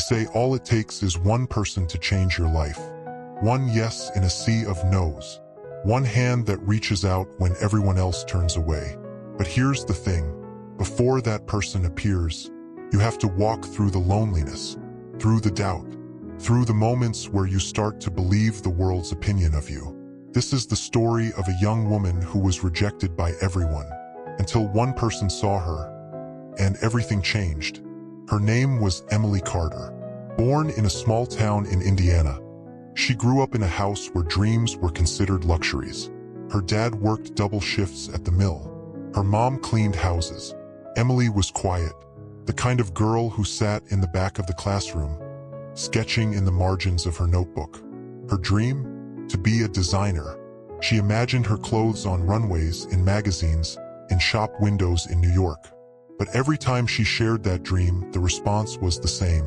say all it takes is one person to change your life. One yes in a sea of no's. One hand that reaches out when everyone else turns away. But here's the thing. Before that person appears, you have to walk through the loneliness, through the doubt, through the moments where you start to believe the world's opinion of you. This is the story of a young woman who was rejected by everyone, until one person saw her, and everything changed. Her name was Emily Carter. Born in a small town in Indiana, she grew up in a house where dreams were considered luxuries. Her dad worked double shifts at the mill. Her mom cleaned houses. Emily was quiet, the kind of girl who sat in the back of the classroom, sketching in the margins of her notebook. Her dream? To be a designer. She imagined her clothes on runways, in magazines, in shop windows in New York. But every time she shared that dream, the response was the same.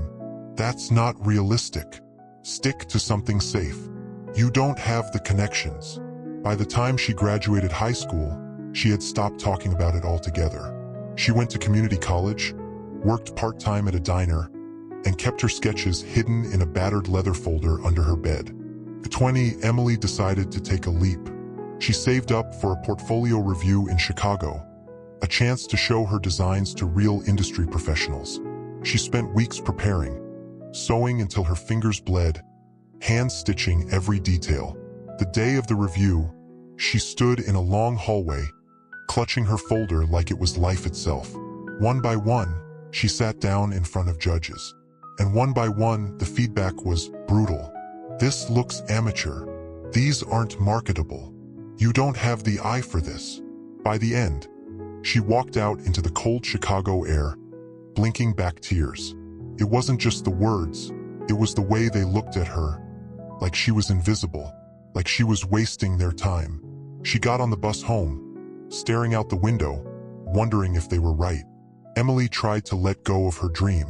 That's not realistic. Stick to something safe. You don't have the connections. By the time she graduated high school, she had stopped talking about it altogether. She went to community college, worked part-time at a diner, and kept her sketches hidden in a battered leather folder under her bed. At 20, Emily decided to take a leap. She saved up for a portfolio review in Chicago, a chance to show her designs to real industry professionals. She spent weeks preparing, sewing until her fingers bled, hand-stitching every detail. The day of the review, she stood in a long hallway, clutching her folder like it was life itself. One by one, she sat down in front of judges. And one by one, the feedback was brutal. This looks amateur. These aren't marketable. You don't have the eye for this. By the end, she walked out into the cold Chicago air, blinking back tears. It wasn't just the words, it was the way they looked at her, like she was invisible, like she was wasting their time. She got on the bus home, staring out the window, wondering if they were right. Emily tried to let go of her dream.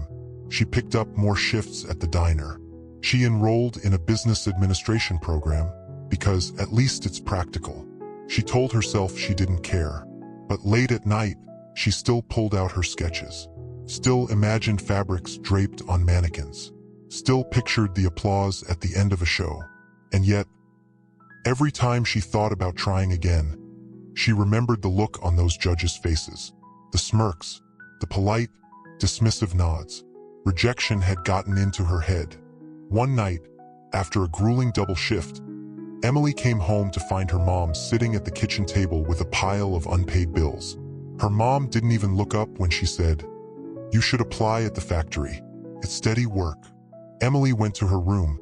She picked up more shifts at the diner. She enrolled in a business administration program because at least it's practical. She told herself she didn't care. But late at night, she still pulled out her sketches, still imagined fabrics draped on mannequins, still pictured the applause at the end of a show. And yet, every time she thought about trying again, she remembered the look on those judges' faces, the smirks, the polite, dismissive nods. Rejection had gotten into her head. One night, after a grueling double shift, Emily came home to find her mom sitting at the kitchen table with a pile of unpaid bills. Her mom didn't even look up when she said, "You should apply at the factory. It's steady work." Emily went to her room,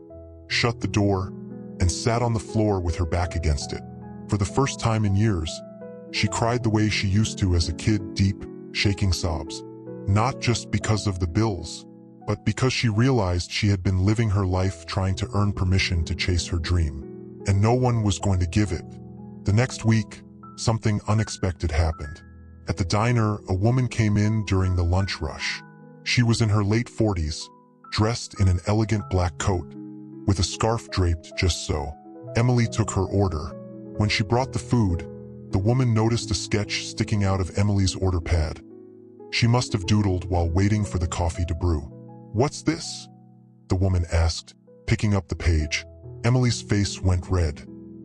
shut the door, and sat on the floor with her back against it. For the first time in years, she cried the way she used to as a kid, deep, shaking sobs. Not just because of the bills, but because she realized she had been living her life trying to earn permission to chase her dream, and no one was going to give it. The next week, something unexpected happened. At the diner, a woman came in during the lunch rush. She was in her late 40s, dressed in an elegant black coat, with a scarf draped just so. Emily took her order. When she brought the food, the woman noticed a sketch sticking out of Emily's order pad. She must have doodled while waiting for the coffee to brew. "What's this?" the woman asked, picking up the page. Emily's face went red.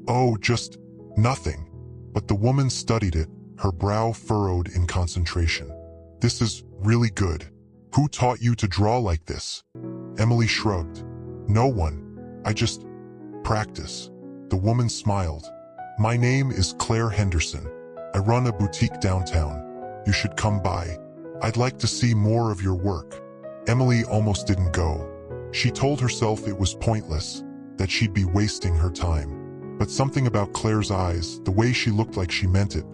"Oh, just nothing." But the woman studied it, her brow furrowed in concentration. "This is really good. Who taught you to draw like this?" Emily shrugged. "No one. I just practice." The woman smiled. "My name is Claire Henderson. I run a boutique downtown. You should come by. I'd like to see more of your work." Emily almost didn't go. She told herself it was pointless, that she'd be wasting her time. But something about Claire's eyes, the way she looked like she meant it,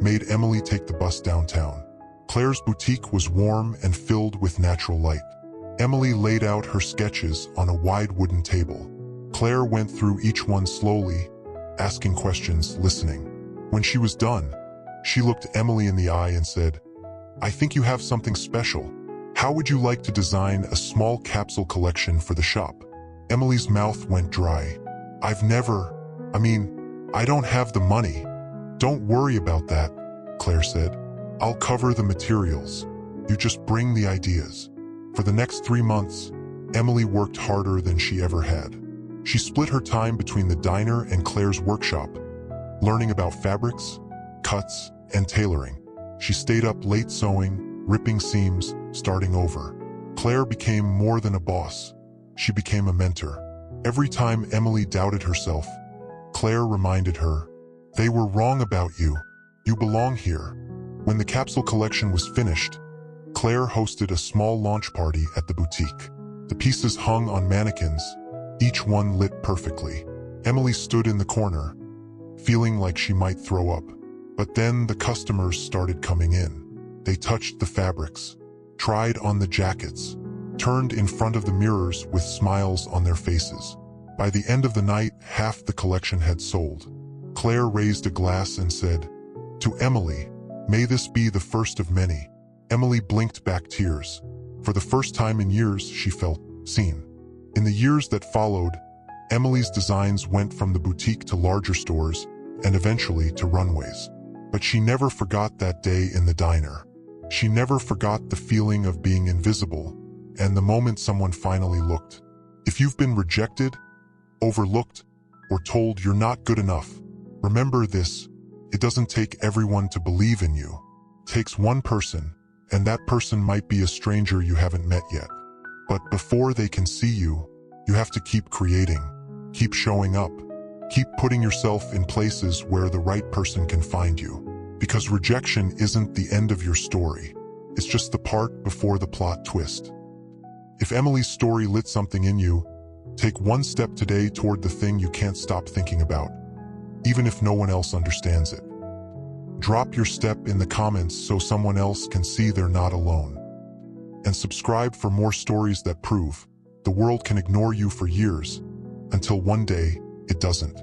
made Emily take the bus downtown. Claire's boutique was warm and filled with natural light. Emily laid out her sketches on a wide wooden table. Claire went through each one slowly, asking questions, listening. When she was done, she looked Emily in the eye and said, "I think you have something special. How would you like to design a small capsule collection for the shop?" Emily's mouth went dry. I don't have the money." "Don't worry about that," Claire said. "I'll cover the materials. You just bring the ideas." For the next 3 months, Emily worked harder than she ever had. She split her time between the diner and Claire's workshop, learning about fabrics, cuts, and tailoring. She stayed up late sewing, ripping seams, starting over. Claire became more than a boss. She became a mentor. Every time Emily doubted herself, Claire reminded her, "They were wrong about you. You belong here." When the capsule collection was finished, Claire hosted a small launch party at the boutique. The pieces hung on mannequins, each one lit perfectly. Emily stood in the corner, feeling like she might throw up. But then the customers started coming in. They touched the fabrics, tried on the jackets, turned in front of the mirrors with smiles on their faces. By the end of the night, half the collection had sold. Claire raised a glass and said, "To Emily, may this be the first of many." Emily blinked back tears. For the first time in years, she felt seen. In the years that followed, Emily's designs went from the boutique to larger stores and eventually to runways. But she never forgot that day in the diner. She never forgot the feeling of being invisible and the moment someone finally looked. If you've been rejected, overlooked, or told you're not good enough, remember this: it doesn't take everyone to believe in you. It takes one person, and that person might be a stranger you haven't met yet. But before they can see you, you have to keep creating, keep showing up, keep putting yourself in places where the right person can find you. Because rejection isn't the end of your story. It's just the part before the plot twist. If Emily's story lit something in you, take one step today toward the thing you can't stop thinking about, even if no one else understands it. Drop your step in the comments so someone else can see they're not alone. And subscribe for more stories that prove the world can ignore you for years, until one day it doesn't.